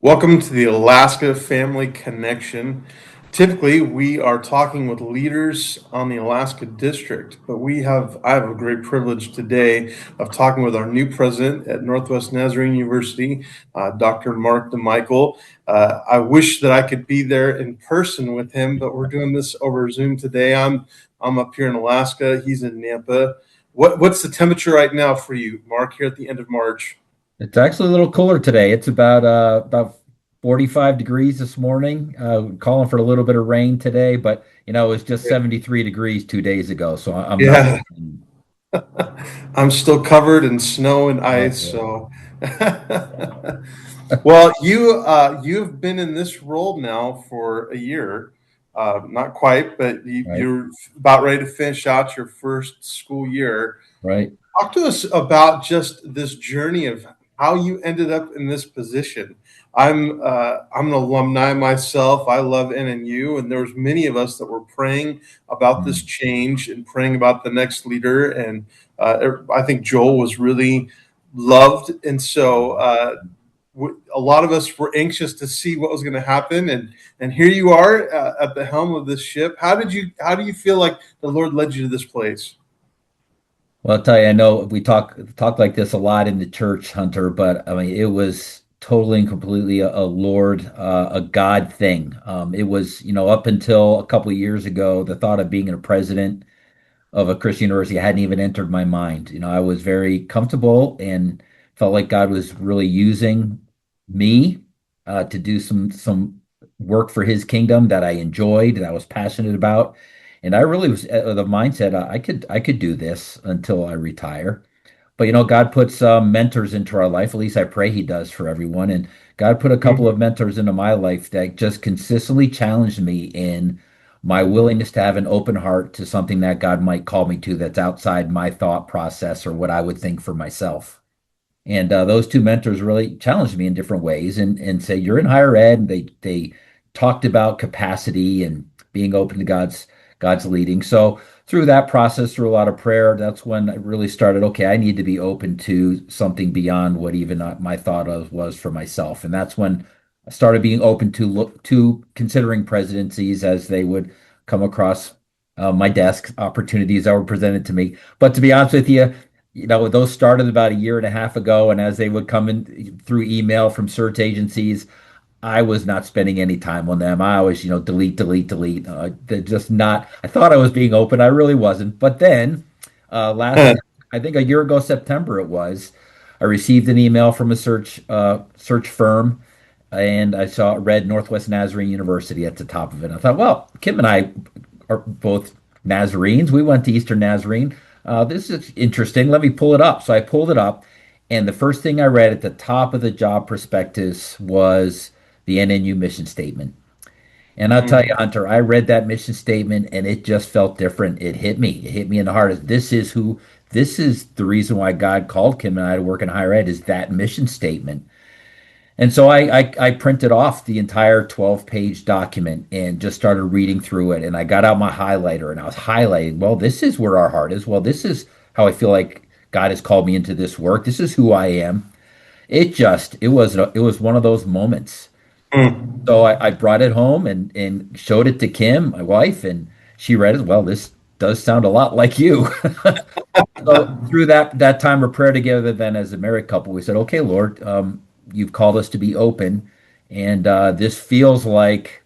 Welcome to the Alaska Family Connection. Typically, we are talking with leaders on the Alaska District, but I have a great privilege today of talking with our new president at Northwest Nazarene University, Dr. Mark DeMichael. I wish that I could be there in person with him, but we're doing this over Zoom today. I'm up here in Alaska. He's in Nampa. What's the temperature right now for you, Mark, here at the end of March? It's actually a little cooler today. It's about 45 degrees this morning. Calling for a little bit of rain today, but it was just 73 degrees 2 days ago, so I'm not Yeah. complaining. I'm still covered in snow and Oh ice, boy. so well, you've been in this role now for a year, not quite, but Right, you're about ready to finish out your first school year. right. Talk to us about just this journey of how you ended up in this position. I'm an alumni myself. I love NNU, and there was many of us that were praying about this Mm. change and praying about the next leader. And I think Joel was really loved, and so a lot of us were anxious to see what was going to happen. And here you are at the helm of this ship. How do you feel like the Lord led you to this place? Well, I'll tell you, I know we talk like this a lot in the church, Hunter, but I mean, it was totally and completely a Lord, a God thing. It was, up until a couple of years ago, the thought of being a president of a Christian university hadn't even entered my mind. I was very comfortable and felt like God was really using me to do some work for His kingdom that I enjoyed, that I was passionate about, and I really was the mindset I could do this until I retire. But God puts mentors into our life. At least I pray He does for everyone. And God put a couple of mentors into my life that just consistently challenged me in my willingness to have an open heart to something that God might call me to that's outside my thought process or what I would think for myself. And those two mentors really challenged me in different ways and say, "You're in higher ed." And they talked about capacity and being open to God's leading. So through that process, through a lot of prayer, that's when I really started. Okay, I need to be open to something beyond what even my thought of was for myself, and that's when I started being open to look to considering presidencies as they would come across my desk, opportunities that were presented to me. But to be honest with you, those started about a year and a half ago, and as they would come in through email from search agencies, I was not spending any time on them. I always, delete, delete, delete. They're just not. I thought I was being open. I really wasn't. But then, I think a year ago, September it was, I received an email from a search firm, and read Northwest Nazarene University at the top of it. I thought, well, Kim and I are both Nazarenes. We went to Eastern Nazarene. This is interesting. Let me pull it up. So I pulled it up, and the first thing I read at the top of the job prospectus was the NNU mission statement. And I'll tell you, Hunter, I read that mission statement and it just felt different. It hit me. It hit me in the heart. This is the reason why God called Kim and I to work in higher ed is that mission statement. And so I printed off the entire 12-page document and just started reading through it. And I got out my highlighter and I was highlighting, well, this is where our heart is. Well, this is how I feel like God has called me into this work. This is who I am. It was one of those moments. So I brought it home and showed it to Kim, my wife, and she read it. Well, this does sound a lot like you. So through that time of prayer together, then as a married couple, we said, "Okay, Lord, you've called us to be open, and this feels like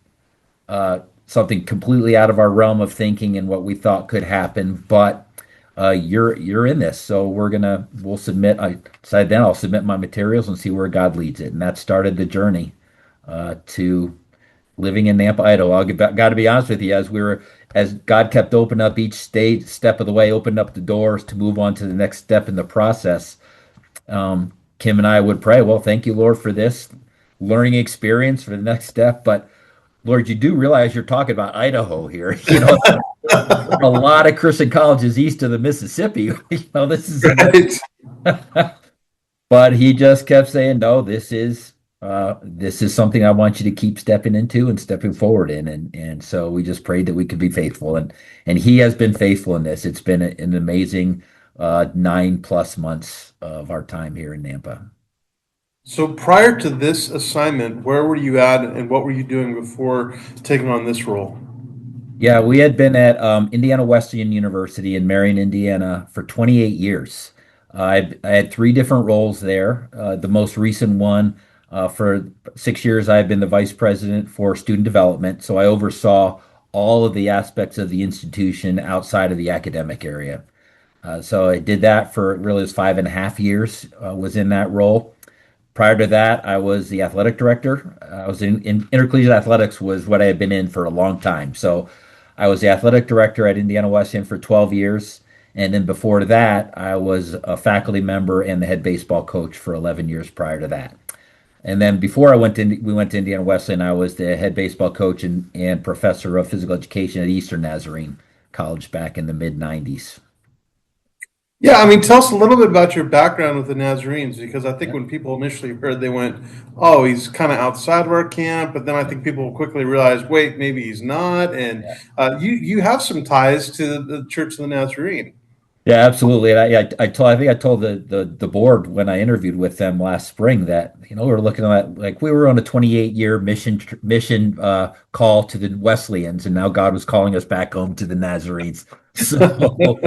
something completely out of our realm of thinking and what we thought could happen, but you're in this, so we'll submit." I decided then I'll submit my materials and see where God leads it, and that started the journey to living in Nampa, Idaho. Got to be honest with you, as God kept opening up each step of the way, opened up the doors to move on to the next step in the process. Kim and I would pray, well, thank you, Lord, for this learning experience for the next step. But Lord, you do realize you're talking about Idaho here. A lot of Christian colleges east of the Mississippi. This is Right. But he just kept saying, "No, this is something I want you to keep stepping into and stepping forward in." And so we just prayed that we could be faithful, and he has been faithful in this. It's been an amazing 9+ months of our time here in Nampa. So prior to this assignment, where were you at and what were you doing before taking on this role? Yeah, we had been at Indiana Wesleyan University in Marion, Indiana for 28 years. I had three different roles there. The most recent one, for 6 years, I've been the vice president for student development. So I oversaw all of the aspects of the institution outside of the academic area. So I did that for really it was 5.5 years, was in that role. Prior to that, I was the athletic director. I was in intercollegiate athletics was what I had been in for a long time. So I was the athletic director at Indiana Wesleyan for 12 years. And then before that, I was a faculty member and the head baseball coach for 11 years prior to that. And then before we went to Indiana Wesleyan, I was the head baseball coach and professor of physical education at Eastern Nazarene College back in the mid 90s. Yeah, I mean, tell us a little bit about your background with the Nazarenes, because I think when people initially heard, they went, "Oh, he's kind of outside of our camp," but then I think people quickly realized, "Wait, maybe he's not." And you have some ties to the Church of the Nazarene. Yeah, absolutely. And I think I told the board when I interviewed with them last spring that, we were looking at like we were on a 28-year mission call to the Wesleyans, and now God was calling us back home to the Nazarenes. So,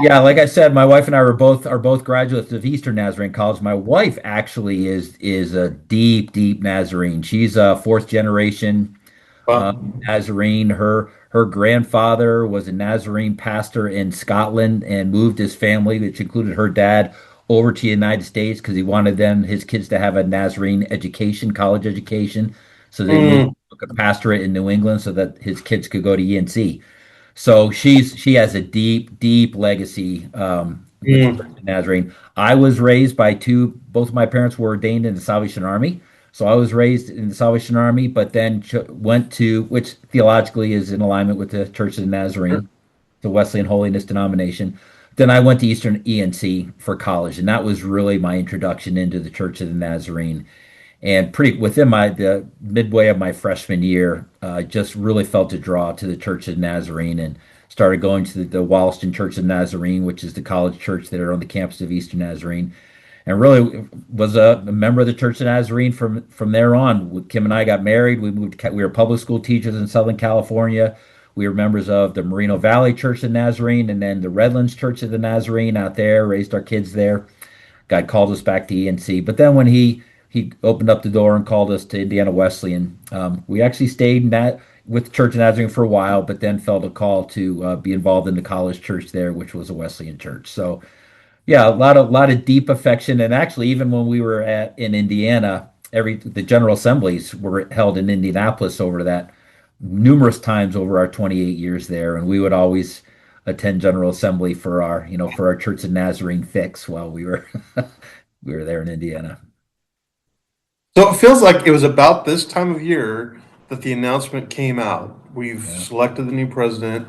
yeah, like I said, my wife and I are both graduates of Eastern Nazarene College. My wife actually is a deep Nazarene. She's a fourth generation uh, Well, Nazarene. Her grandfather was a Nazarene pastor in Scotland and moved his family, which included her dad, over to the United States because he wanted his kids to have a Nazarene education, college education. So they moved mm, took a pastorate in New England so that his kids could go to UNC. So she has a deep legacy with the Church mm, of Nazarene. I was raised by both of my parents were ordained in the Salvation Army. So I was raised in the Salvation Army, but then went to, which theologically is in alignment with the Church of the sure. Nazarene, the Wesleyan Holiness denomination. Then I went to Eastern ENC for college, and that was really my introduction into the Church of the Nazarene. And pretty within the midway of my freshman year, just really felt a draw to the Church of the Nazarene and started going to the Wollaston Church of the Nazarene, which is the college church that are on the campus of Eastern Nazarene, and really was a member of the Church of Nazarene from there on. Kim and I got married. We were public school teachers in Southern California. We were members of the Moreno Valley Church of Nazarene and then the Redlands Church of the Nazarene out there, raised our kids there. God called us back to ENC. But then when he opened up the door and called us to Indiana Wesleyan, we actually stayed in that with Church of Nazarene for a while, but then felt a call to be involved in the college church there, which was a Wesleyan church. So yeah, a lot of deep affection, and actually, even when we were in Indiana, the General Assemblies were held in Indianapolis over that numerous times over our 28 years there, and we would always attend General Assembly for our Church of Nazarene fix while we were we were there in Indiana. So it feels like it was about this time of year that the announcement came out. We've Yeah. selected the new president,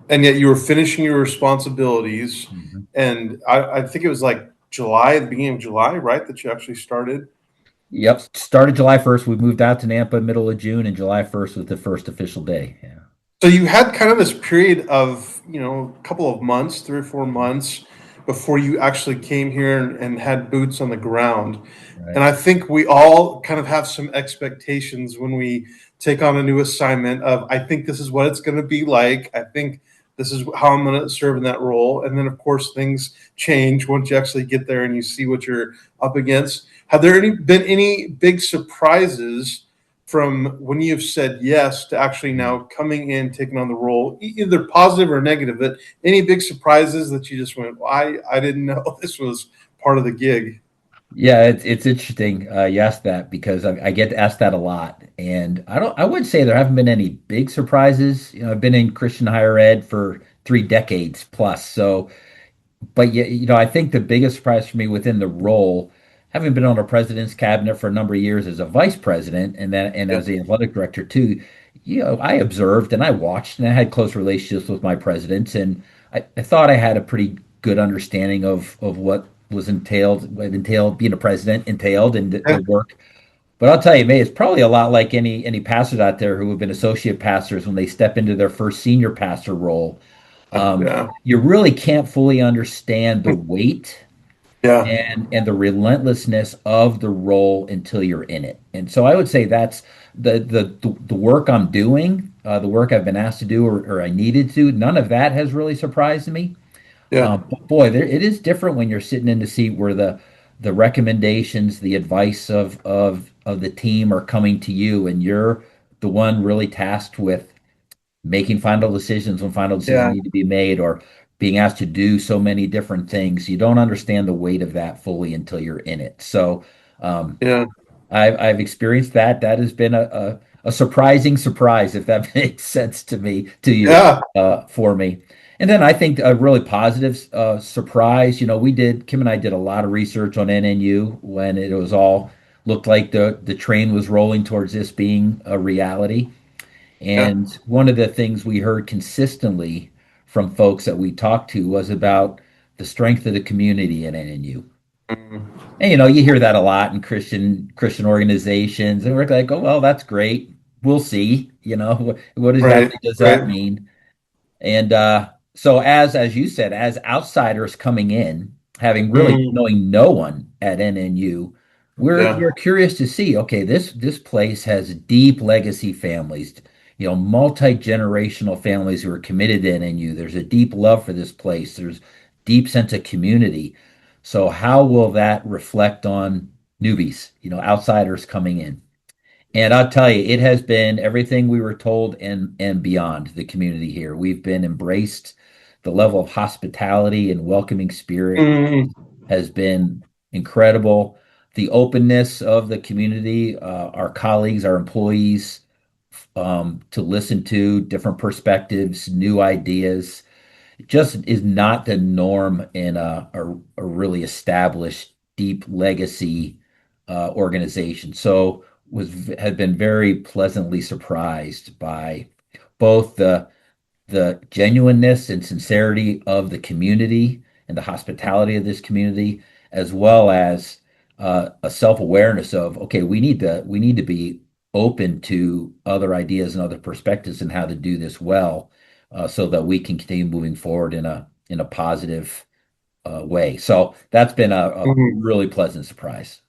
and yet you were finishing your responsibilities. Mhm. And I think it was like July, the beginning of July, right, that you actually started. Yep, started July 1st. We moved out to Nampa middle of June, and July 1st was the first official day. Yeah. So you had kind of this period of, a couple of months, 3 or 4 months before you actually came here and had boots on the ground. And Right. I think we all kind of have some expectations when we take on a new assignment of, I think this is what it's going to be like. I think this is how I'm going to serve in that role. And then, of course, things change once you actually get there and you see what you're up against. Have there been any big surprises from when you've said yes to actually now coming in, taking on the role, either positive or negative? But any big surprises that you just went, well, I didn't know this was part of the gig? Yeah, it's interesting you asked that because I get asked that a lot, and I would say there haven't been any big surprises. I've been in Christian higher ed for 3 decades plus, so but yeah, I think the biggest surprise for me within the role, having been on a president's cabinet for a number of years as a vice president and Yeah. as the athletic director too, I observed and I watched and I had close relationships with my presidents, and I thought I had a pretty good understanding of what entailed being a president entailed and the work. But I'll tell you, May, it's probably a lot like any pastors out there who have been associate pastors when they step into their first senior pastor role. Yeah. You really can't fully understand the weight Yeah. and the relentlessness of the role until you're in it. And so I would say that's the work I'm doing, the work I've been asked to do or I needed to. None of that has really surprised me. Yeah. But boy, it is different when you're sitting in the seat where the recommendations, the advice of the team are coming to you, and you're the one really tasked with making final decisions when final decisions Yeah. need to be made, or being asked to do so many different things. You don't understand the weight of that fully until you're in it. So um, Yeah. I've experienced that. That has been a surprising surprise, if that makes sense to me, to you, Yeah. for me. And then I think a really positive surprise. Kim and I did a lot of research on NNU when it was all looked like the train was rolling towards this being a reality. Yeah. And one of the things we heard consistently from folks that we talked to was about the strength of the community in NNU. Mm. And you hear that a lot in Christian organizations, and we're like, oh well, that's great. We'll see. What Right. exactly does that Right. mean? And so, as you said, as outsiders coming in, having really Mm. knowing no one at NNU, Yeah. we're curious to see. Okay, this place has deep legacy families, multi-generational families who are committed to NNU. There's a deep love for this place. There's deep sense of community. So, how will that reflect on newbies? Outsiders coming in? And I'll tell you, it has been everything we were told and beyond. The community here. We've been embraced. The level of hospitality and welcoming spirit Mm. has been incredible. The openness of the community, our colleagues, our employees, to listen to different perspectives, new ideas, just is not the norm in a really established, deep legacy organization. So had been very pleasantly surprised by both the genuineness and sincerity of the community and the hospitality of this community, as well as a self-awareness of, okay, we need to be open to other ideas and other perspectives and how to do this well, so that we can continue moving forward in a positive way. So that's been a Mm. really pleasant surprise.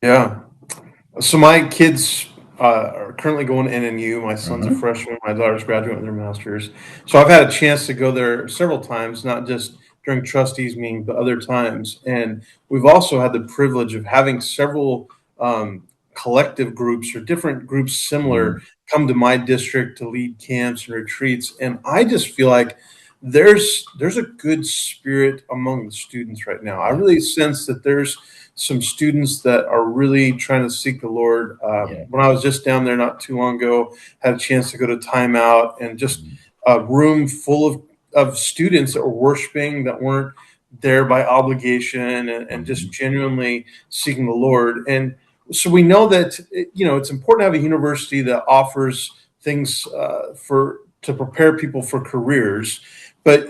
Yeah. So my kids are currently going to NNU. My son's a Uh-huh. freshman. My daughter's graduating with their master's. So I've had a chance to go there several times, not just during trustees meeting, but other times. And we've also had the privilege of having several collective groups or different groups similar Mm, come to my district to lead camps and retreats. And I just feel like there's a good spirit among the students right now. I yeah, really sense that there's some students that are really trying to seek the Lord. yeah. When I was just down there not too long ago, had a chance to go to timeout and just Mm, a room full of students that were worshiping, that weren't there by obligation, and just mhm. genuinely seeking the Lord. And so we know that it's important to have a university that offers things for to prepare people for careers, but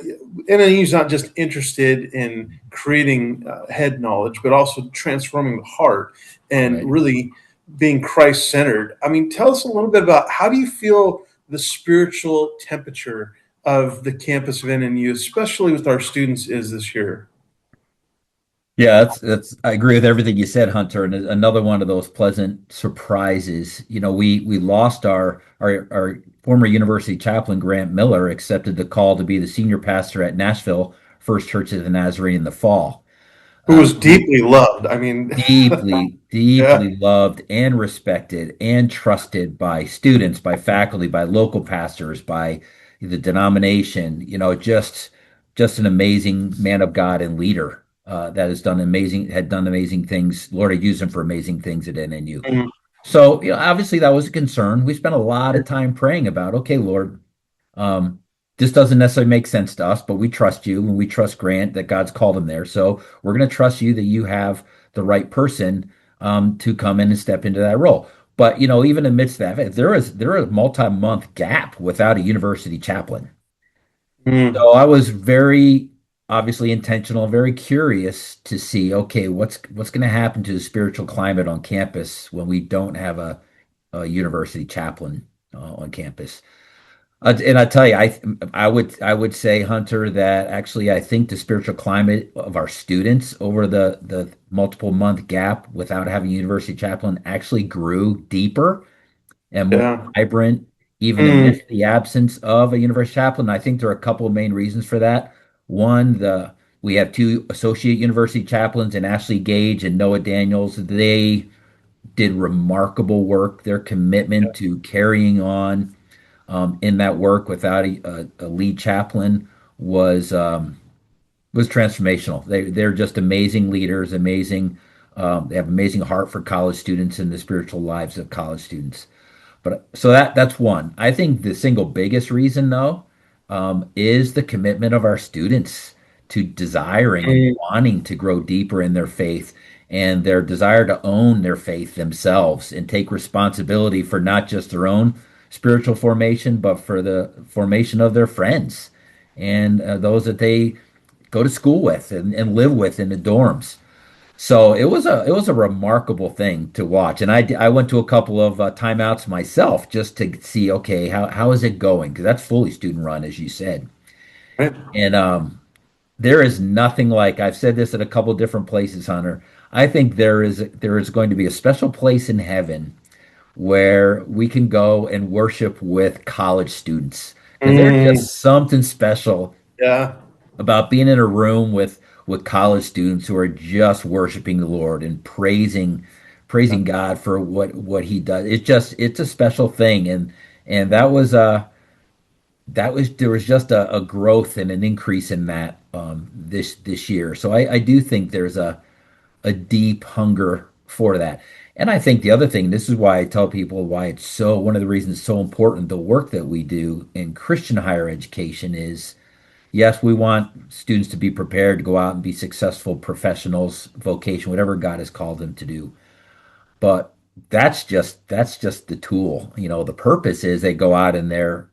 NNU is not just interested in creating head knowledge, but also transforming the heart and Right. really being Christ centered. I mean, tell us a little bit about how do you feel the spiritual temperature of the campus of NNU, especially with our students, is this year? Yeah, that's I agree with everything you said, Hunter. And another one of those pleasant surprises. We lost our former university chaplain, Grant Miller, accepted the call to be the senior pastor at Nashville First Church of the Nazarene in the fall. Who was He deeply loved. I mean, deeply, yeah. deeply loved and respected and trusted by students, by faculty, by local pastors, by the denomination. Just an amazing man of God and leader, that had done amazing things. Lord had used him for amazing things at NNU. Mm. So, obviously that was a concern. We spent a lot of time praying about, okay, Lord, um, this doesn't necessarily make sense to us, but we trust you and we trust Grant that God's called him there. So we're going to trust you that you have the right person, to come in and step into that role. But even amidst that, there is a multi-month gap without a university chaplain. Mm. So I was very obviously intentional, very curious to see, okay, what's going to happen to the spiritual climate on campus when we don't have a university chaplain on campus. And I tell you, I would say, Hunter, that actually I think the spiritual climate of our students over the multiple month gap without having a university chaplain actually grew deeper and more Yeah. vibrant, even Mm, amidst the absence of a university chaplain. I think there are a couple of main reasons for that. One, the we have two associate university chaplains in Ashley Gage and Noah Daniels. They did remarkable work. Their commitment to carrying on in that work without a lead chaplain was was transformational. They're just amazing leaders, amazing. They have amazing heart for college students and the spiritual lives of college students. But so that's one. I think the single biggest reason, though, is the commitment of our students to desiring and mm, wanting to grow deeper in their faith and their desire to own their faith themselves and take responsibility for not just their own spiritual formation, but for the formation of their friends and those that they go to school with and live with in the dorms. So it was a remarkable thing to watch, and I went to a couple of timeouts myself just to see, okay, how is it going? Because that's fully student run, as you said, right. and there is nothing like I've said this at a couple different places, Hunter. I think there is going to be a special place in heaven where we can go and worship with college students because there's Mm, just something special yeah. about being in a room with college students who are just worshiping the Lord and praising God for what he does. It's a special thing and that was there was just a growth and an increase in that this year. So I do think there's a deep hunger for that. And I think the other thing, this is why I tell people why it's so one of the reasons it's so important, the work that we do in Christian higher education is yes, we want students to be prepared to go out and be successful professionals, vocation, whatever God has called them to do. But that's just the tool. The purpose is they go out and they're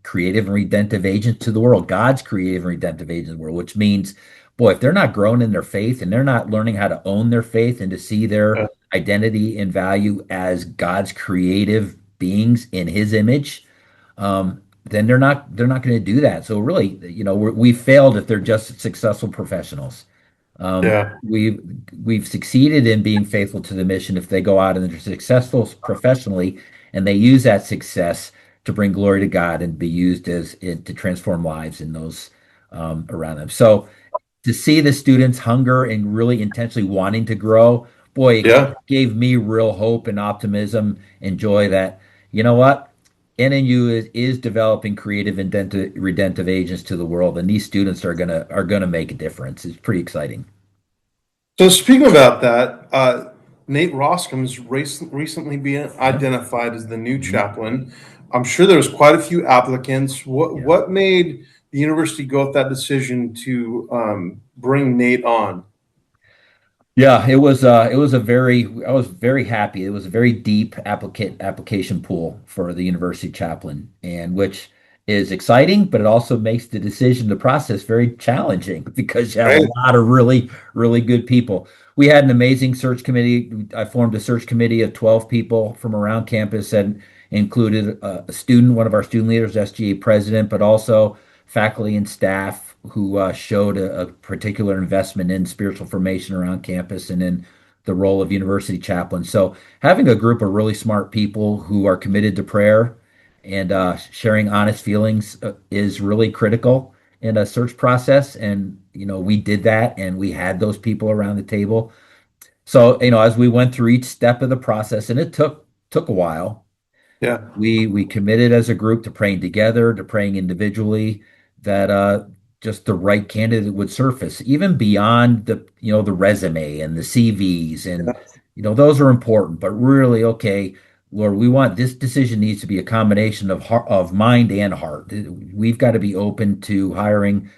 creative and redemptive agents to the world. God's creative and redemptive agents to the world, which means, boy, if they're not growing in their faith and they're not learning how to own their faith and to see their Yeah. identity and value as God's creative beings in His image, then they're not going to do that. So really, we failed if they're just successful professionals. Um, Yeah. we've we've succeeded in being faithful to the mission if they go out and they're successful professionally and they use that success to bring glory to God and be used to transform lives in those around them. So to see the students hunger and really intentionally wanting to grow, boy, it Yeah. gave me real hope and optimism and joy that, you know what? NNU is developing creative and redemptive agents to the world, and these students are gonna make a difference. It's pretty exciting. So speaking about that, Nate Roscom's recently been Yeah. identified as the new Mhm. chaplain. I'm sure there was quite a few applicants. What Yeah. what made the university go with that decision to bring Nate on? Yeah, it was a very I was very happy. It was a very deep application pool for the university chaplain, and which is exciting, but it also makes the decision, the process very challenging because you have a Right? lot of really good people. We had an amazing search committee. I formed a search committee of 12 people from around campus and included a student, one of our student leaders, SGA president, but also faculty and staff who showed a particular investment in spiritual formation around campus and in the role of university chaplain. So having a group of really smart people who are committed to prayer and sharing honest feelings is really critical in a search process. And we did that, and we had those people around the table. So as we went through each step of the process, and it took a while, Yeah. we committed as a group to praying together, to praying individually, that just the right candidate would surface, even beyond the resume and the CVs, and those are important. But really, okay, Lord, we want this decision needs to be a combination of mind and heart. We've got to be open to hiring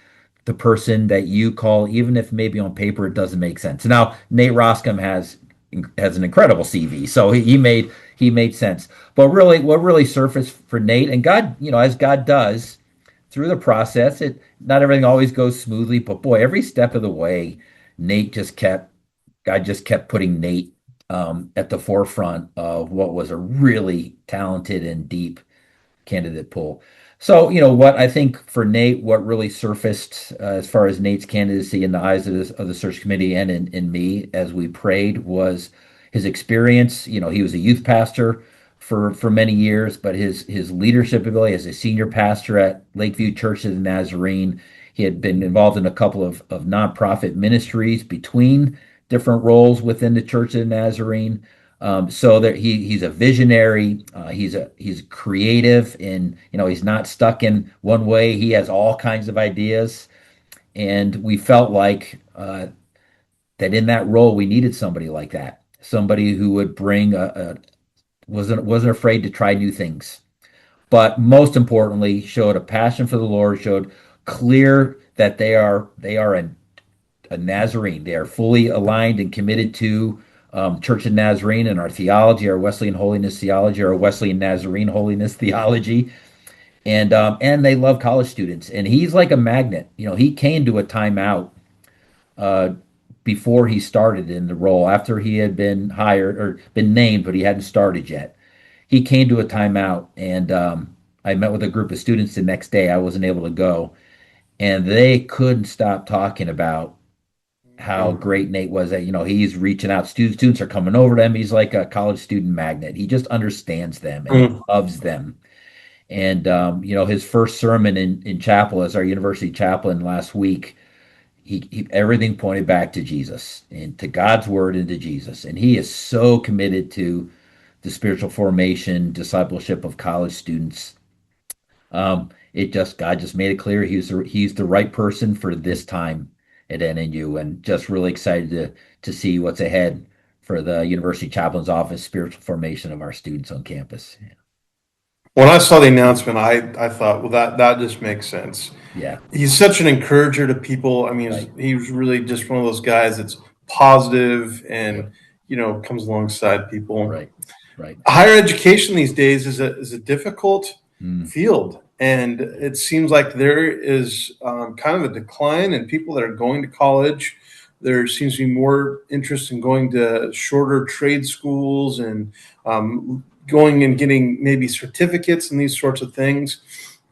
the person that you call, even if maybe on paper it doesn't make sense. Now, Nate Roscom has an incredible CV, so he made sense. But really, what really surfaced for Nate and God, as God does through the process, it not everything always goes smoothly, but boy, every step of the way, Nate just kept God just kept putting Nate at the forefront of what was a really talented and deep candidate pool. So, what I think for Nate, what really surfaced as far as Nate's candidacy in the eyes of the search committee and in me as we prayed was his experience. He was a youth pastor for many years, but his leadership ability as a senior pastor at Lakeview Church of the Nazarene. He had been involved in a couple of nonprofit ministries between different roles within the Church of the Nazarene. So that he's a visionary, he's creative, and he's not stuck in one way. He has all kinds of ideas, and we felt like that in that role we needed somebody like that, somebody who would bring a wasn't afraid to try new things, but most importantly showed a passion for the Lord, showed clear that they are a Nazarene. They are fully aligned and committed to Church of Nazarene and our theology, our Wesleyan holiness theology, our Wesleyan Nazarene holiness theology, and they love college students. And he's like a magnet. He came to a timeout uh, before he started in the role, after he had been hired or been named, but he hadn't started yet. He came to a timeout, and I met with a group of students the next day. I wasn't able to go, and they couldn't stop talking about how great Nate was at, he's reaching out. Students are coming over to him. He's like a college student magnet. He just understands them and he Mm. loves them. And, his first sermon in chapel as our university chaplain last week, everything pointed back to Jesus and to God's word and to Jesus. And he is so committed to the spiritual formation, discipleship of college students. God just made it clear he's the right person for this time at NNU, and just really excited to see what's ahead for the University Chaplain's Office spiritual formation of our students on campus. When I saw the announcement, I thought, well, that just makes sense. Yeah, He's such an encourager to people. I mean, right, he was really just one of those guys that's positive yep, and comes alongside people. right, right. Higher education these days is a difficult Mm, field, and it seems like there is kind of a decline in people that are going to college. There seems to be more interest in going to shorter trade schools and going and getting maybe certificates and these sorts of things.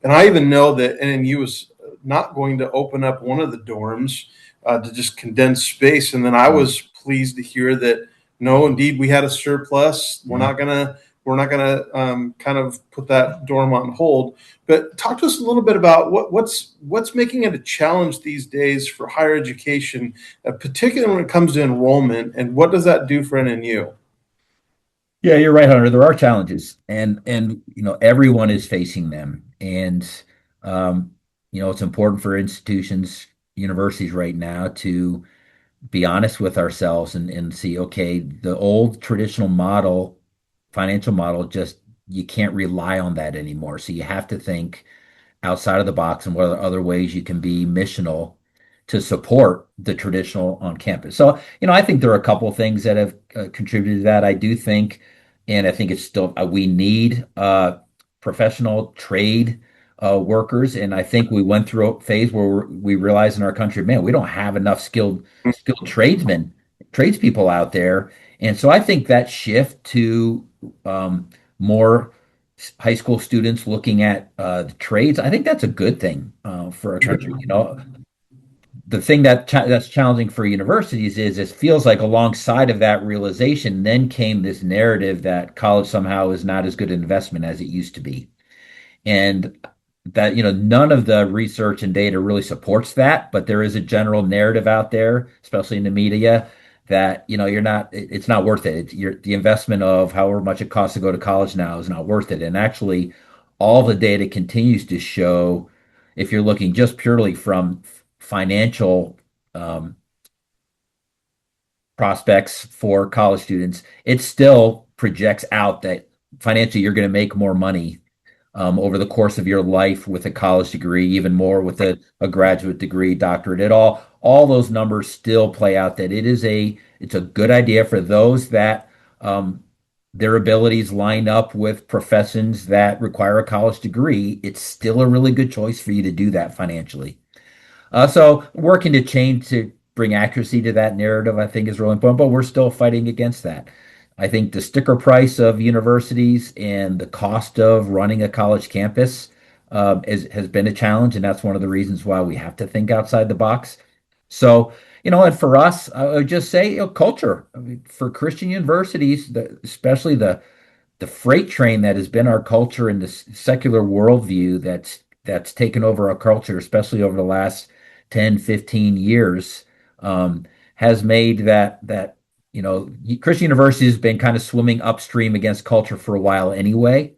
And I even know that NNU was not going to open up one of the dorms to just condense space. And then I mm, was pleased to hear that no, indeed, we had a surplus. mm. We're not gonna kind of put that dorm on hold. But talk to us a little bit about what's making it a challenge these days for higher education, particularly when it comes to enrollment, and what does that do for NNU? Yeah, you're right, Hunter. There are challenges, and everyone is facing them, and um, it's important for institutions, universities right now to be honest with ourselves and see, okay, the old traditional model, financial model, just you can't rely on that anymore. So you have to think outside of the box and what are other ways you can be missional to support the traditional on campus. So, I think there are a couple of things that have contributed to that. I do think, and I think it's still, we need professional trade workers. And I think we went through a phase where we realized in our country, man, we don't have enough skilled tradespeople out there. And so I think that shift to more high school students looking at the trades, I think that's a good thing for our country. The thing that's challenging for universities is it feels like alongside of that realization, then came this narrative that college somehow is not as good an investment as it used to be, and that none of the research and data really supports that, but there is a general narrative out there, especially in the media, that it's not worth it. The investment of however much it costs to go to college now is not worth it. And actually all the data continues to show, if you're looking just purely from financial um, prospects for college students, it still projects out that financially you're going to make more money over the course of your life with a college degree, even more with a graduate degree, doctorate. All those numbers still play out that it's a good idea for those that their abilities line up with professions that require a college degree. It's still a really good choice for you to do that financially. So working to change to bring accuracy to that narrative, I think, is really important, but we're still fighting against that. I think the sticker price of universities and the cost of running a college campus has been a challenge, and that's one of the reasons why we have to think outside the box. So, and for us, I would just say, culture. I mean, for Christian universities, especially the freight train that has been our culture and the secular worldview that's taken over our culture, especially over the last 10, 15 years, has made that Christian University has been kind of swimming upstream against culture for a while anyway.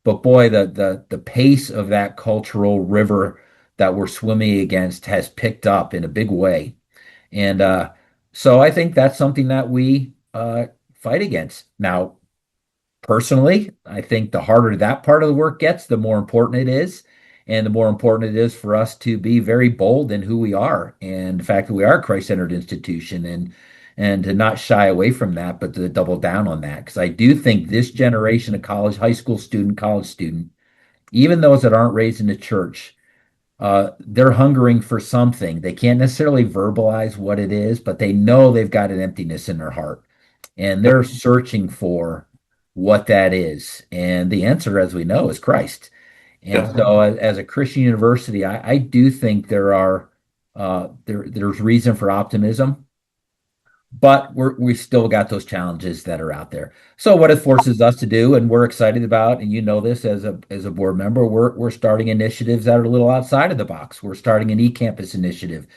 But boy, the pace of that cultural river that we're swimming against has picked up in a big way. And so I think that's something that we fight against. Now, personally, I think the harder that part of the work gets, the more important it is. And the more important it is for us to be very bold in who we are and the fact that we are a Christ-centered institution and to not shy away from that, but to double down on that. Because I do think this generation of college, high school student, college student, even those that aren't raised in the church, they're hungering for something. They can't necessarily verbalize what it is, but they know they've got an emptiness in their heart and they're searching for what that is. And the answer, as we know, is Christ. And Yeah. so, as a Christian university, I do think there's reason for optimism, but we still got those challenges that are out there. So, what it forces us to do, and we're excited about, and you know this as a board member, we're starting initiatives that are a little outside of the box. We're starting an e-campus initiative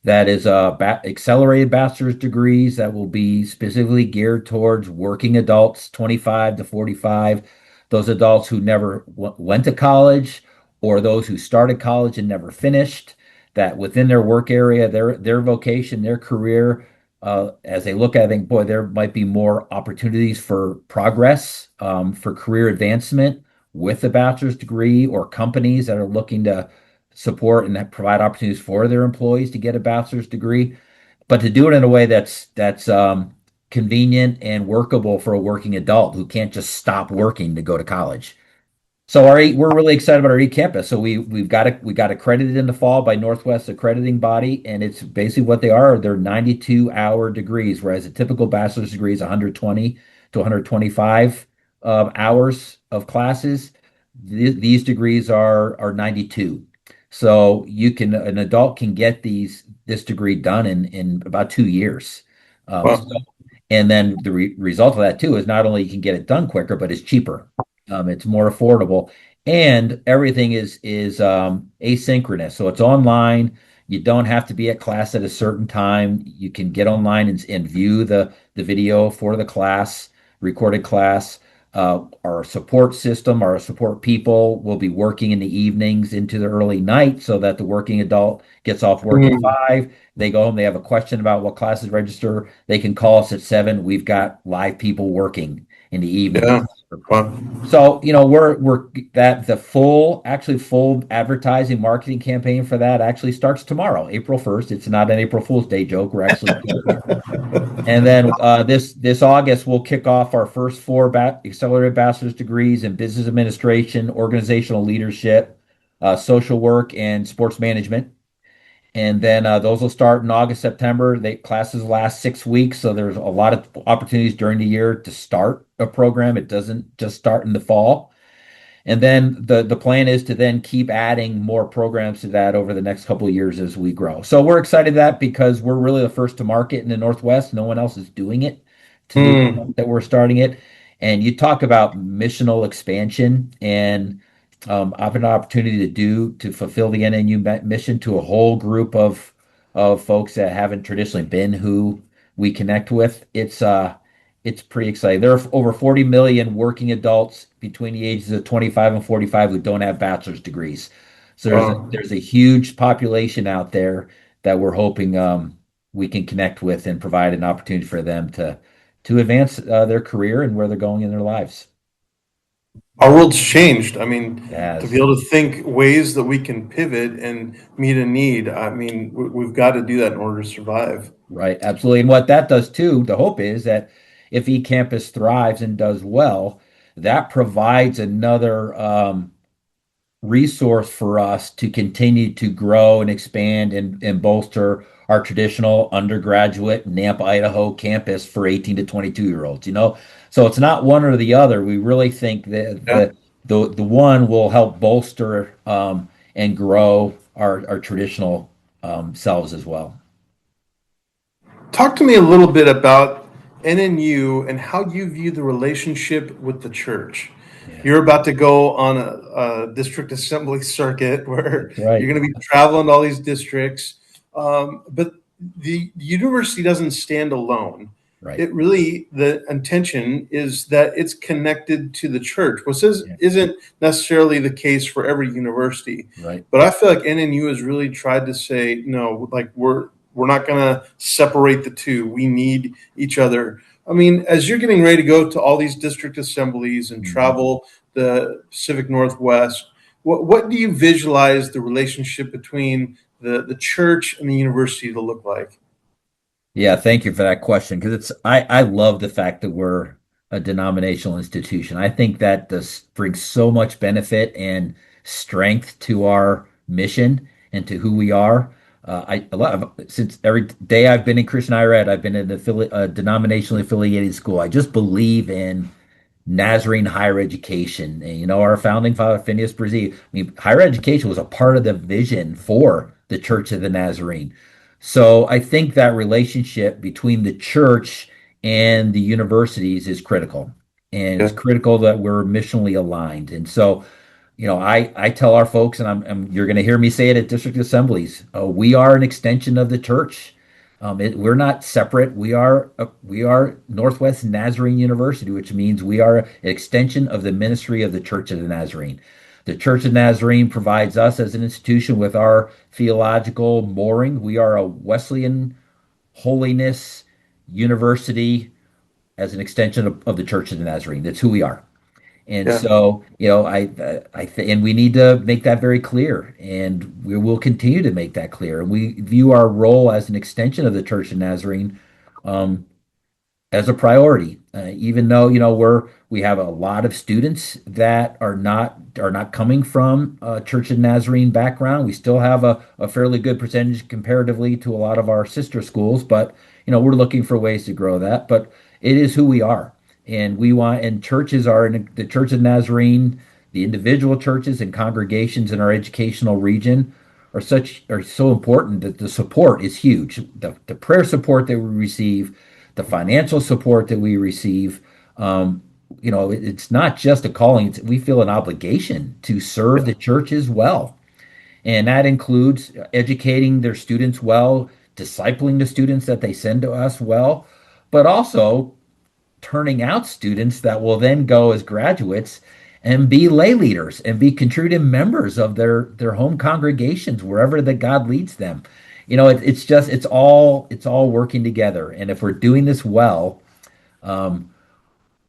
that is accelerated bachelor's degrees that will be specifically geared towards working adults, 25 to 45, those adults who never went to college or those who started college and never finished, that within their work area, their vocation, their career, as they look at it, I think, boy, there might be more opportunities for progress, for career advancement with a bachelor's degree or companies that are looking to support and provide opportunities for their employees to get a bachelor's degree, but to do it in a way that's convenient and workable for a working adult who can't just stop working to go to college. So we're really excited about our e-campus. So we got accredited in the fall by Northwest accrediting body, and it's basically what they are. They're 92-hour degrees, whereas a typical bachelor's degree is 120 to 125 hours of classes. These degrees are 92. So an adult can get this degree done in about 2 years. So Well, and then the result of that too is not only you can get it done quicker, but it's cheaper. It's more affordable, and everything is asynchronous. So it's online. You don't have to be at class at a certain time. You can get online and view the video for the class, recorded class. Our support system, our support people will be working in the evenings into the early night so that the working adult gets off work at mm, 5. They go home, they have a question about what classes register. They can call us at 7. We've got live people working in the evening. yeah. Well, So, we're that the full advertising marketing campaign for that actually starts tomorrow, April 1st. It's not an April Fool's Day joke. We're actually and then this August, we'll kick off our first 4 accelerated bachelor's degrees in business administration, organizational leadership, social work, and sports management. And then those will start in August, September. Classes last 6 weeks, so there's a lot of opportunities during the year to start a program. It doesn't just start in the fall. And then the plan is to then keep adding more programs to that over the next couple of years as we grow. So we're excited that because we're really the first to market in the Northwest. No one else is doing it to the mm, extent that we're starting it. And you talk about missional expansion and having an opportunity to fulfill the NNU mission to a whole group of folks that haven't traditionally been who we connect with. It's pretty exciting. There are over 40 million working adults between the ages of 25 and 45 who don't have bachelor's degrees. So well, there's a huge population out there that we're hoping we can connect with and provide an opportunity for them to advance their career and where they're going in their lives. our world's changed. I mean, It to be has. able to think ways that we can pivot and meet a need, I mean, we've got to do that in order to survive. Right, absolutely. And what that does too, the hope is that if eCampus thrives and does well, that provides another resource for us to continue to grow and expand and bolster our traditional undergraduate Nampa, Idaho campus for 18 to 22-year-olds, you know? So it's not one or the other. We really think that Yeah. the one will help bolster and grow our traditional selves as well. Talk to me a little bit about NNU and how you view the relationship with the church. Yeah, You're about to go on a district assembly circuit where that's right. you're going to be traveling to all these districts. But the university doesn't stand alone. Right. It really, the intention is that it's connected to the church, which Yeah, isn't necessarily the case for every university. right. But I feel like NNU has really tried to say, no, like we're not going to separate the two. We need each other. I mean, as you're getting ready to go to all these district assemblies and Mhm. travel the Pacific Northwest, what do you visualize the relationship between the church and the university to look like? Yeah, thank you for that question because I love the fact that we're a denominational institution. I think that this brings so much benefit and strength to our mission and to who we are. I love since every day I've been in Christian higher ed, I've been in a denominationally affiliated school. I just believe in Nazarene higher education. And, you know, our founding father, Phineas Brzee, I mean, higher education was a part of the vision for the Church of the Nazarene. So I think that relationship between the church and the universities is critical. And it's Yeah. critical that we're missionally aligned. And so, you know, I tell our folks, and you're going to hear me say it at district assemblies, we are an extension of the church. We're not separate. We are Northwest Nazarene University, which means we are an extension of the ministry of the Church of the Nazarene. The Church of Nazarene provides us as an institution with our theological mooring. We are a Wesleyan holiness university as an extension of the Church of the Nazarene. That's who we are. And Yeah. so, you know, and we need to make that very clear, and we will continue to make that clear. And we view our role as an extension of the Church of Nazarene, um, as a priority. Even though, you know, we have a lot of students that are not coming from a Church of Nazarene background. We still have a fairly good percentage comparatively to a lot of our sister schools, but you know, we're looking for ways to grow that. But it is who we are, and we want. And churches are in the Church of Nazarene. The individual churches and congregations in our educational region are so important that the support is huge. The prayer support that we receive, the financial support that we receive. Um, you know, it's not just a calling. We feel an obligation to serve the church as well. And that includes educating their students well, discipling the students that they send to us well, but also turning out students that will then go as graduates and be lay leaders and be contributing members of their home congregations wherever that God leads them. You know, it's just it's all working together. And if we're doing this well, um,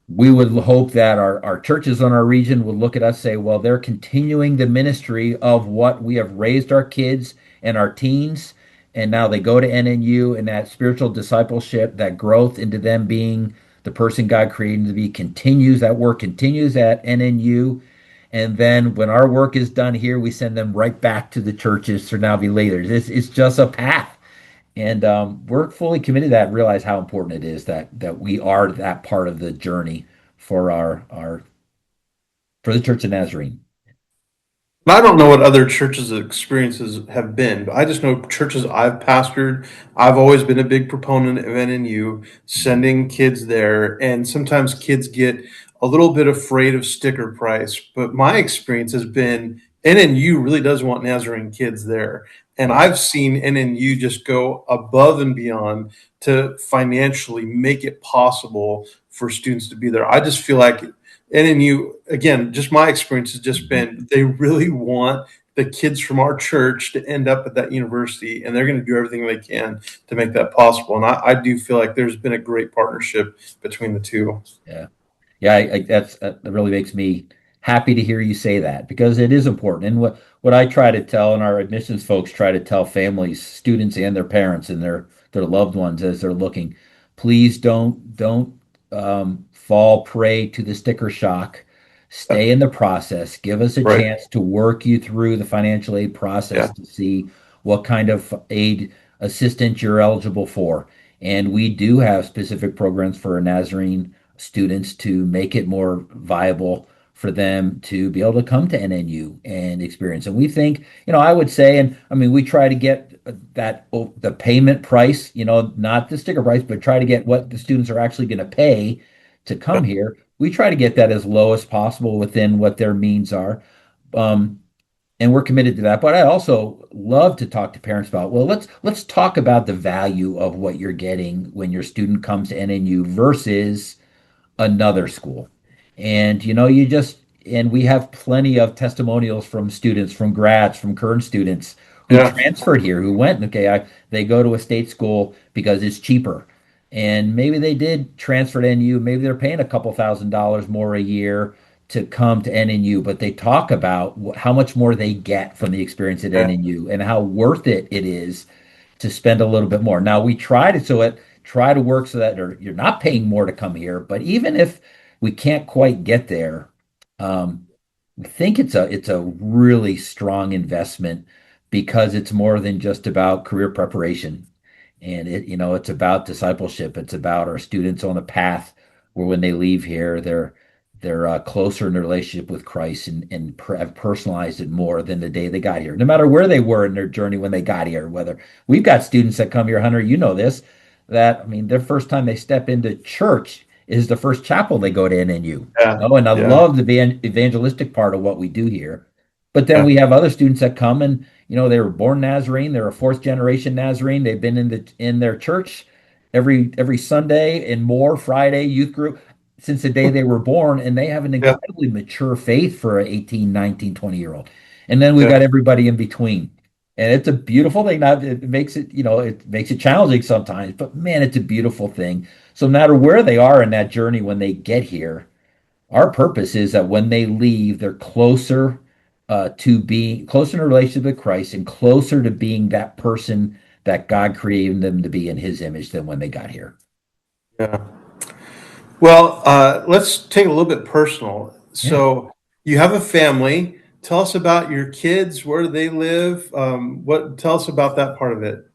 we would hope that our churches in our region would look at us and say, well, they're continuing the ministry of what we have raised our kids and our teens. And now they go to NNU, and that spiritual discipleship, that growth into them being the person God created them to be continues. That work continues at NNU. And then when our work is done here, we send them right back to the churches to now be leaders. It's just a path. And we're fully committed to that and realize how important it is that we are that part of the journey for our for the Church of Nazarene. I don't know what other churches' experiences have been, but I just know churches I've pastored. I've always been a big proponent of NNU, Mhm. sending kids there, and sometimes kids get a little bit afraid of sticker price. But my experience has been NNU really does want Nazarene kids there, and Yeah, I've seen NNU just go above and beyond to financially make it possible for students to be there. I just feel like NNU, again, just my experience has just mhm. been they really want the kids from our church to end up at that university, and they're going to do everything they can to make that possible. And I do feel like there's been a great partnership between the two. Yeah. Yeah, that really makes me happy to hear you say that because it is important. And what I try to tell, and our admissions folks try to tell families, students, and their parents and their loved ones as they're looking, please don't fall prey to the sticker shock. Stay in the process. Give us a Right. chance to work you through the financial aid process Yeah. to see what kind of aid assistance you're eligible for. And we do have specific programs for Nazarene students to make it more viable for them to be able to come to NNU and experience. And we think, I would say, and I mean, we try to get the payment price, not the sticker price, but try to get what the students are actually going to pay to come here. We try to get that as low as possible within what their means are. Um, and we're committed to that. But I also love to talk to parents about, well, let's talk about the value of what you're getting when your student comes to NNU versus another school. And and we have plenty of testimonials from students, from grads, from current students who Yeah. transferred here, who went, okay, they go to a state school because it's cheaper. And maybe they did transfer to NU, maybe they're paying a couple $1,000s more a year to come to NNU, but they talk about how much more they get from the experience at Yeah. NNU and how worth it is to spend a little bit more. Now we try to work so that you're not paying more to come here, but even if we can't quite get there, um, I think it's a really strong investment because it's more than just about career preparation. And it's about discipleship. It's about our students on the path where when they leave here, they're closer in their relationship with Christ and have personalized it more than the day they got here. No matter where they were in their journey when they got here, whether we've got students that come here, Hunter, you know this, that I mean, their first time they step into church is the first chapel they go to NNU. Yeah. Oh, and I Yeah. love the evangelistic part of what we do here. But then Yeah. we have other students that come and they were born Nazarene. They're a fourth generation Nazarene. They've been in their church every Sunday and more Friday youth group since the day they were born, and they have an Yeah. incredibly mature faith for an 18, 19, 20-year-old. And then we've Yeah. got everybody in between. And it's a beautiful thing. Now it makes it challenging sometimes, but man, it's a beautiful thing. So no matter where they are in that journey when they get here, our purpose is that when they leave, they're closer to being closer in a relationship with Christ and closer to being that person that God created them to be in His image than when they got here. Yeah. Well, let's take it a little bit personal. Yeah. So, you have a family. Tell us about your kids. Where do they live? What? Tell us about that part of it.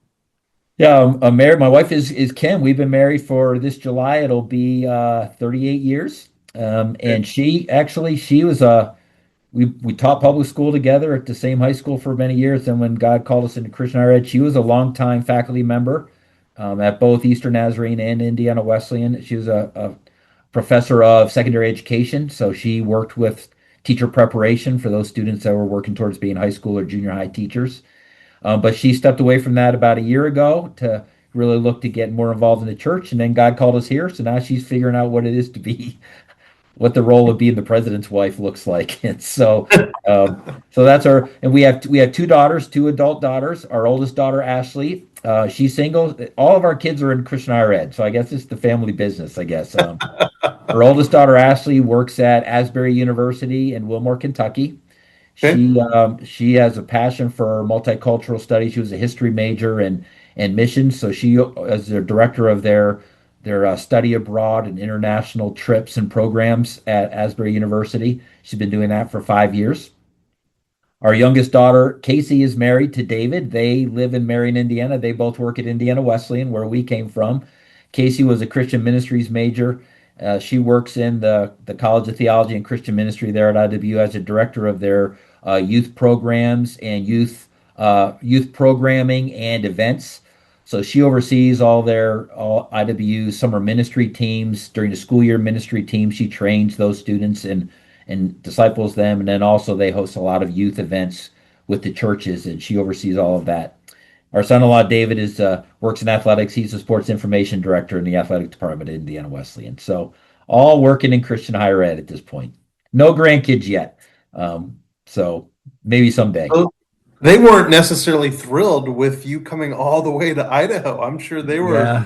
Yeah, I'm married. My wife is Kim. We've been married for this July. It'll be 38 years. And she was we taught public school together at the same high school for many years. And when God called us into Christian higher ed, she was a longtime faculty member at both Eastern Nazarene and Indiana Wesleyan. She was a professor of secondary education, so she worked with teacher preparation for those students that were working towards being high school or junior high teachers. But she stepped away from that about a year ago to really look to get more involved in the church. And then God called us here. So now she's figuring out what it is to be what the role of being the president's wife looks like. And so that's our, and we have two daughters, two adult daughters. Our oldest daughter, Ashley, she's single. All of our kids are in Christian higher ed. So I guess it's the family business, I guess. Her oldest daughter, Ashley, works at Asbury University in Wilmore, Kentucky. Okay. She has a passion for multicultural studies. She was a history major and missions. So she, as the director of their study abroad and international trips and programs at Asbury University. She's been doing that for 5 years. Our youngest daughter, Casey, is married to David. They live in Marion, Indiana. They both work at Indiana Wesleyan, where we came from. Casey was a Christian ministries major. She works in the College of Theology and Christian Ministry there at IW as a director of their youth programs and youth programming and events. So she oversees all IW summer ministry teams during the school year ministry team. She trains those students and disciples them, and then also they host a lot of youth events with the churches, and she oversees all of that. Our son-in-law David is works in athletics. He's the sports information director in the athletic department at Indiana Wesleyan. So all working in Christian higher ed at this point. No grandkids yet, so maybe someday. So they weren't necessarily thrilled with you coming all the way to Idaho. I'm sure they were. Yeah,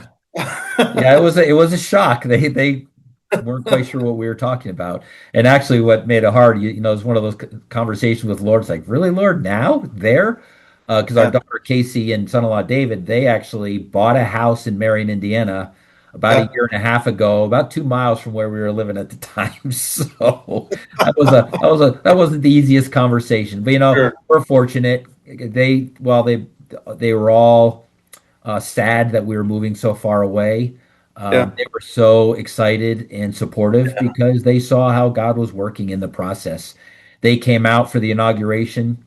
yeah. It was a shock. They weren't quite sure what we were talking about. And actually, what made it hard, it's one of those conversations with Lord. It's like, really, Lord, now there? Because our Yeah. daughter Casey and son-in-law David, they actually bought a house in Marion, Indiana, about a Yeah. year and a half ago, about 2 miles from where we were living at the time. So that wasn't the easiest conversation. But Sure. we're fortunate. They were all sad that we were moving so far away. Yeah. They were so excited and supportive because they saw how God was working in the process. They came out for the inauguration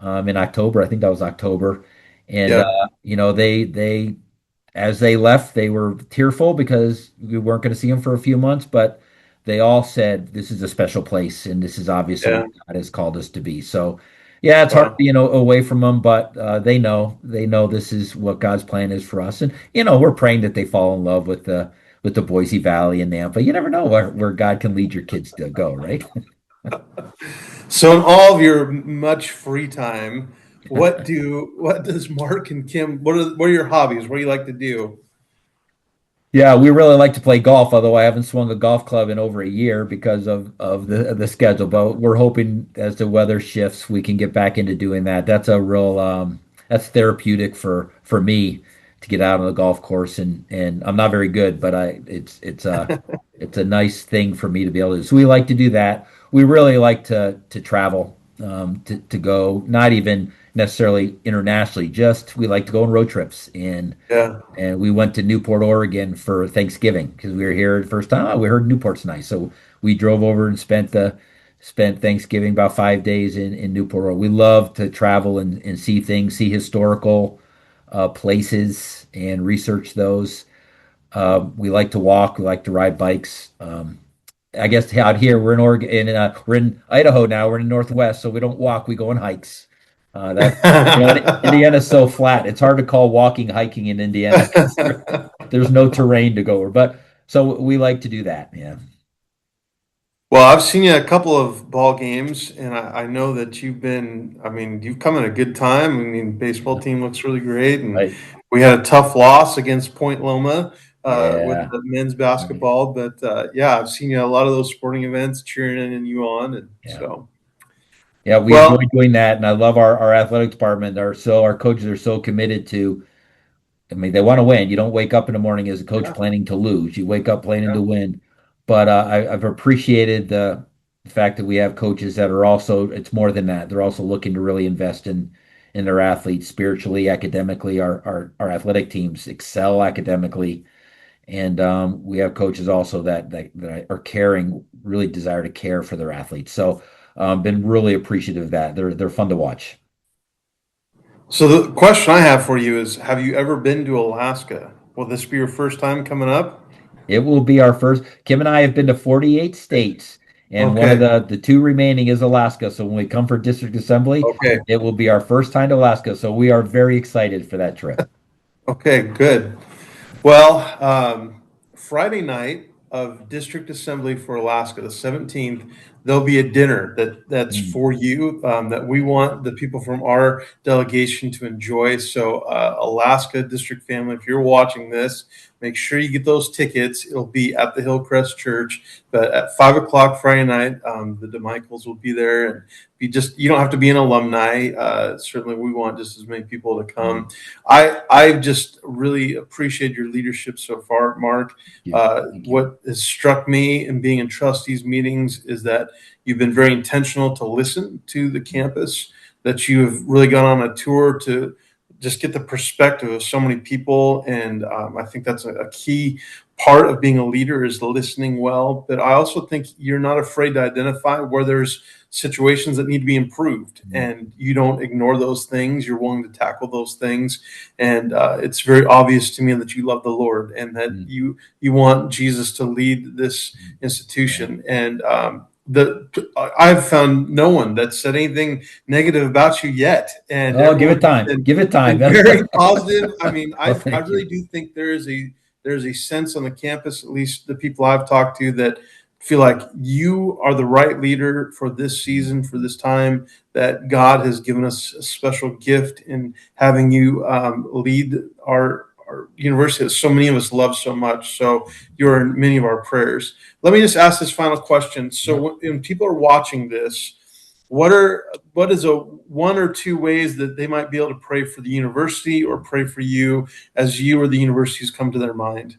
in October. I think that was October, and Yeah. they as they left, they were tearful because we weren't going to see them for a few months, but they all said this is a special place and this is obviously Yeah. what God has called us to be. So, yeah, it's hard Wow. being away from them, but they know this is what God's plan is for us, and we're praying that they fall in love with the Boise Valley and Nampa. You never know where God can lead your kids to go, right? So in all of your much free time, what does Mark and Kim, what are your hobbies? What do you like to do? Yeah, we really like to play golf, although I haven't swung a golf club in over a year because of the schedule. But we're hoping as the weather shifts, we can get back into doing that. That's a real that's therapeutic for me to get out on the golf course, and I'm not very good, but it's a nice thing for me to be able to do. So we like to do that. We really like to travel, to go, not even necessarily internationally, just we like to go on road trips Yeah. and we went to Newport, Oregon for Thanksgiving because we were here the first time. Oh, we heard Newport's nice, so we drove over and spent Thanksgiving about 5 days in Newport. We love to travel and see things, see historical places, and research those. We like to walk. We like to ride bikes. I guess out here we're in Oregon, we're in Idaho now. We're in the Northwest, so we don't walk. We go on hikes. That Indiana's so flat. It's hard to call walking hiking in Indiana because there's no terrain to go over. But so we like to do that. Yeah. Well, I've seen you at a couple of ball games, and I know that I mean, you've come at a good time. I mean, baseball team looks really great, and Right. we had a tough loss against Point Loma with Yeah. the men's Right. basketball. But yeah, I've seen you at a lot of those sporting events, cheering in you on, and Yeah. so Yeah. We enjoy well, doing that, and I love our athletic department. Our coaches are so committed to. I mean, they want to win. You don't wake up in the morning as a coach yeah, planning to lose. You wake up planning to yeah. win. But I've appreciated the fact that we have coaches that are also, it's more than that. They're also looking to really invest in their athletes spiritually, academically. Our athletic teams excel academically. And we have coaches also that are caring, really desire to care for their athletes. So been really appreciative of that. They're fun to watch. So the question I have for you is: have you ever been to Alaska? Will this be your first time coming up? It will be our first. Kim and I have been to 48 states, and one of Okay, the two remaining is Alaska. So when we come for district assembly, okay. it will be our first time to Alaska. So we are very excited for that trip. Okay, good. Well, Friday night of District Assembly for Alaska, the 17th, there'll be a dinner that's Mm, for you that we want the people from our delegation to enjoy. So, Alaska District family, if you're watching this, make sure you get those tickets. It'll be at the Hillcrest Church, but at 5 o'clock Friday night, the DeMichaels will be there, and you don't have to be an alumni. Certainly, we want just as many people to mm. come. I just really appreciate your leadership so far, Mark. Thank you. Thank you. What has struck me in being in trustees meetings is that you've been very intentional to listen to the campus, that you have really gone on a tour to just get the perspective of so many people. And I think that's a key part of being a leader is listening well. But I also think you're not afraid to identify where there's situations that need to be improved, Mm, and you don't ignore those things. You're willing to tackle those things, and it's very obvious to me that you love the Lord and that mm, you want Jesus to lead this mm. Yeah. institution. And the I've found no one that said anything negative about you yet, and Oh, give it everyone's time. Give it time. been That's very positive. I mean, well, I thank really you. do think there's a sense on the campus, at least the people I've talked to, that feel like you are the right leader for this Mm, season, for this time, that God has given us a special gift in having you lead our university that so many of us love so much. So you're in many of our prayers. Let me just ask this final question. yeah. So when people are watching this, what is a one or two ways that they might be able to pray for the university or pray for you as you or the universities come to their mind?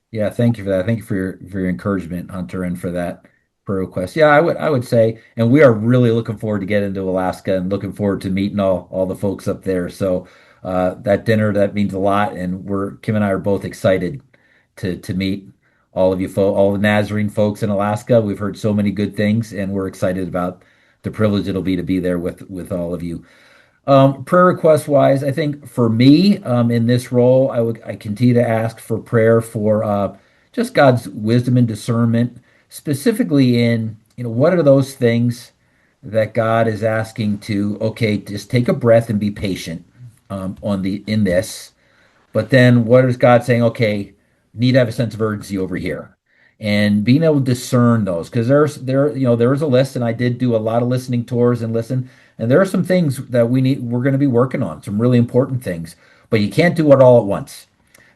Yeah, thank you for that. Thank you for your encouragement, Hunter, and for that prayer request. Yeah, I would say, and we are really looking forward to getting to Alaska and looking forward to meeting all the folks up there. So That dinner, that means a lot, and Kim and I are both excited to meet all of you, all the Nazarene folks in Alaska. We've heard so many good things, and we're excited about the privilege it'll be to be there with all of you. Prayer request wise, I think for me, in this role, I continue to ask for prayer for just God's wisdom and discernment, specifically in, what are those things that God is asking to, okay, just take a breath and be patient in this. But then what is God saying? Okay, need to have a sense of urgency over here. And being able to discern those, because there's a list, and I did do a lot of listening tours and listen, and there are some things that we're going to be working on, some really important things, but you can't do it all at once.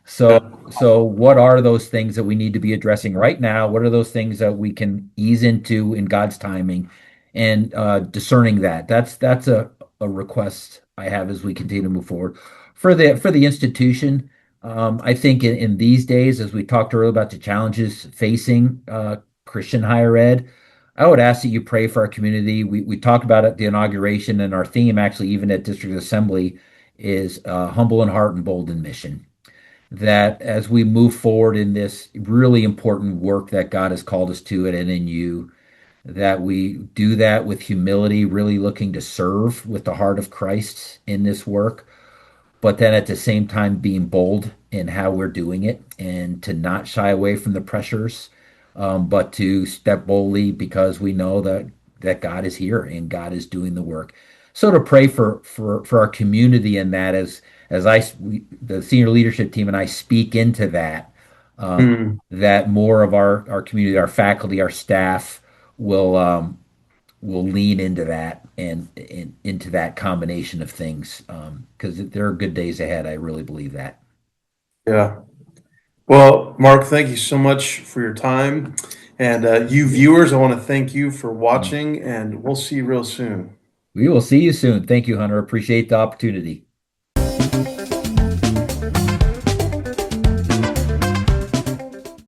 So, Yeah. so what are those things that we need to be addressing right now? What are those things that we can ease into in God's timing, and discerning that? That's a request I have as we continue to move forward for the institution. I think in these days, as we talked earlier about the challenges facing Christian higher ed, I would ask that you pray for our community. We talked about it at the inauguration, and our theme actually, even at District Assembly, is humble in heart and bold in mission, that as we move forward in this really important work that God has called us to it and in you, that we do that with humility, really looking to serve with the heart of Christ in this work, but then at the same time being bold in how we're doing it and to not shy away from the pressures, but to step boldly because we know that God is here and God is doing the work. So to pray for our community in that, the senior leadership team and I speak into that, Mm. that more of our community, our faculty, our staff will lean into that and into that combination of things, because there are good days ahead. I really believe that. Yeah. Well, Mark, thank you so much for your time. And you viewers, I want to thank you for watching, and we'll see you real soon. We will see you soon. Thank you, Hunter. Appreciate the opportunity.